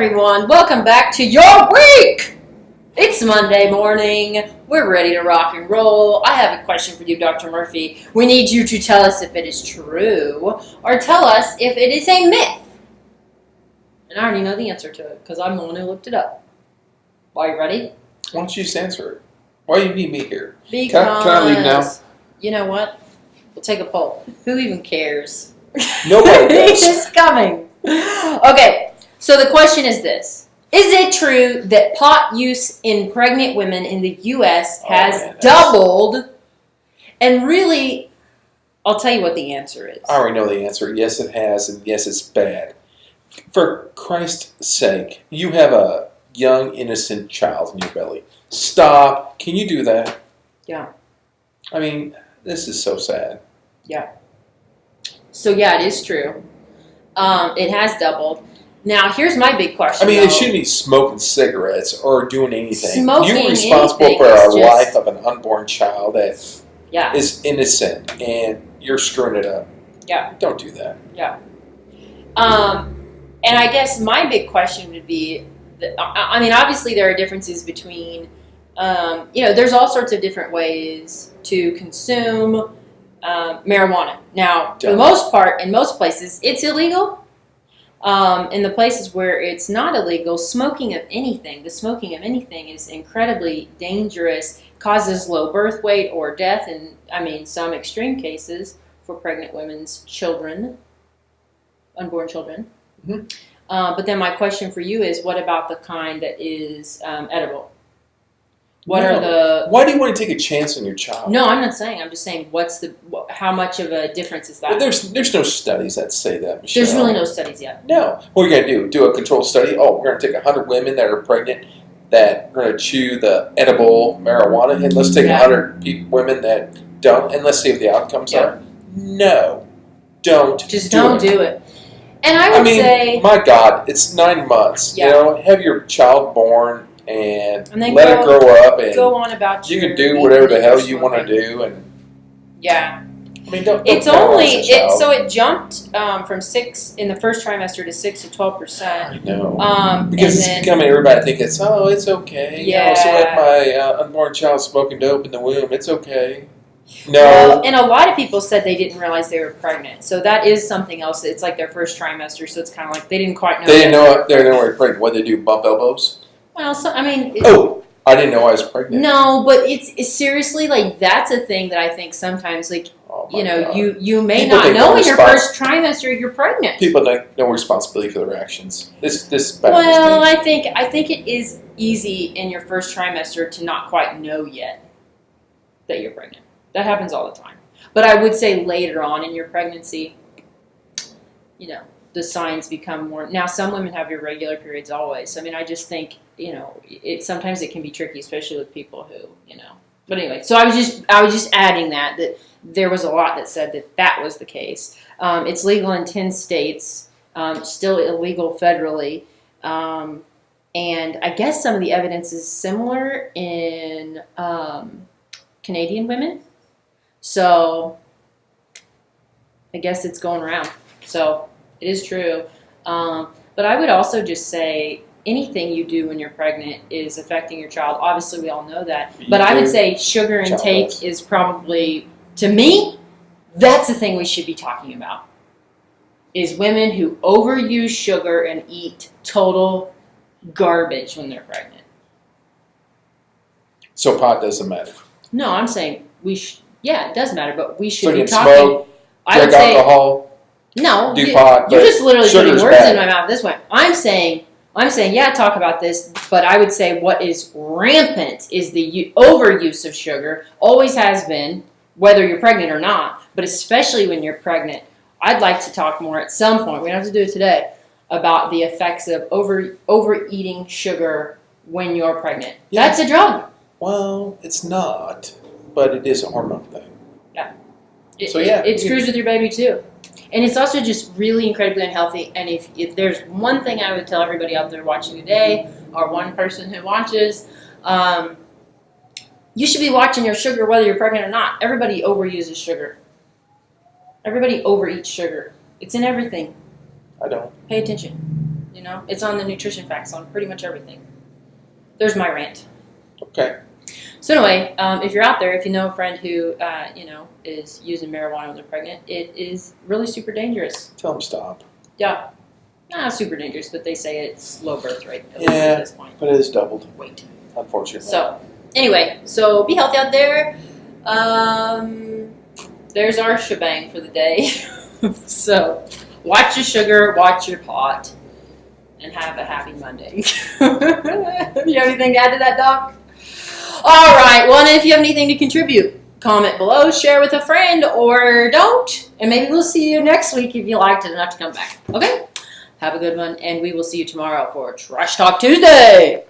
everyone. Welcome back to your week. It's Monday morning. We're ready to rock and roll. I have a question for you, Dr. Murphy. We need you to tell us if it is true or tell us if it is a myth. And I already know the answer to it because I'm the one who looked it up. Are you ready? Why don't you just answer it? Why do you need me here? Because, can I leave now? You know what? We'll take a poll. Who even cares? Nobody does. It's coming. Okay, so the question is this. Is it true that pot use in pregnant women in the U.S. has doubled? And really, I'll tell you what the answer is. I already know the answer. Yes, it has, and yes, it's bad. For Christ's sake, you have a young, innocent child in your belly. Stop. Can you do that? Yeah. I mean, this is so sad. Yeah. So, yeah, it is true. It has doubled. Now, here's my big question. I mean, they shouldn't be smoking cigarettes or doing anything. Smoking You're responsible for a life of an unborn child that is innocent, and you're screwing it up. Yeah. Don't do that. Yeah. And I guess my big question would be, I mean, obviously there are differences between, there's all sorts of different ways to consume marijuana. Now, for the most part, in most places, it's illegal. In the places where it's not illegal, the smoking of anything is incredibly dangerous, causes low birth weight or death, and I mean, some extreme cases for pregnant women's children, unborn children. Mm-hmm. But then my question for you is, what about the kind that is edible? Why do you want to take a chance on your child? No, I'm not saying. I'm just saying, how much of a difference is that? Well, there's no studies that say that, Michelle. There's really no studies yet. No. What are you going to do? Do a controlled study? Oh, we're going to take 100 women that are pregnant that are going to chew the edible marijuana, and let's take 100 women that don't, and let's see what the outcomes are. No. Don't do it. And I would say, my God, it's 9 months. Yeah. You know, have your child born and then let it grow up, and go on about you can do whatever the hell you want to do, and yeah. I mean, don't it's only so it jumped from 6 in the first trimester to 6 to 12%. I know because it's becoming everybody think it's okay. Yeah. So let my unborn child smoking dope in the womb. It's okay. No. Well, and a lot of people said they didn't realize they were pregnant. So that is something else. It's like their first trimester, so it's kind of like they didn't quite know. They didn't know they were pregnant. What did they do? Bump elbows? Well, I mean. I didn't know I was pregnant. No, but it's seriously like that's a thing that I think sometimes like God. you may not know in your first trimester you're pregnant. People take no responsibility for their actions. This. Well, I think it is easy in your first trimester to not quite know yet that you're pregnant. That happens all the time. But I would say later on in your pregnancy, the signs become more. Now, some women have irregular periods always. I mean, I just think, sometimes it can be tricky, especially with people who, But anyway, so I was just adding that there was a lot that said that was the case. It's legal in 10 states, still illegal federally. And I guess some of the evidence is similar in Canadian women. So I guess it's going around. So it is true. But I would also just say anything you do when you're pregnant is affecting your child. Obviously, we all know that. But I would say sugar intake is probably, to me, that's the thing we should be talking about. Is women who overuse sugar and eat total garbage when they're pregnant. So pot doesn't matter. No, I'm saying it does matter, but we should be talking. Smoke, drink alcohol. No, do pot. You're just literally putting words in my mouth this way. I'm saying, talk about this, but I would say what is rampant is the overuse of sugar. Always has been, whether you're pregnant or not, but especially when you're pregnant. I'd like to talk more at some point. We don't have to do it today about the effects of overeating sugar when you're pregnant. Yeah. That's a drug. Well, it's not, but it is a hormone thing. Yeah. It screws with your baby too. And it's also just really incredibly unhealthy. And if there's one thing I would tell everybody out there watching today, or one person who watches, you should be watching your sugar whether you're pregnant or not. Everybody overuses sugar. Everybody overeats sugar. It's in everything. I don't. Pay attention. You know, it's on the nutrition facts on pretty much everything. There's my rant. Okay. So anyway, if you're out there, if you know a friend who, is using marijuana when they're pregnant, it is really super dangerous. Tell them stop. Yeah. Not super dangerous, but they say it's low birth rate at this point. But it is doubled. Weight. Unfortunately. So, anyway, so be healthy out there. There's our shebang for the day. So, watch your sugar, watch your pot, and have a happy Monday. You have anything to add to that, Doc? All right. Well, and if you have anything to contribute, comment below, share with a friend, or don't. And maybe we'll see you next week if you liked it enough to come back. Okay? Have a good one, and we will see you tomorrow for Trash Talk Tuesday.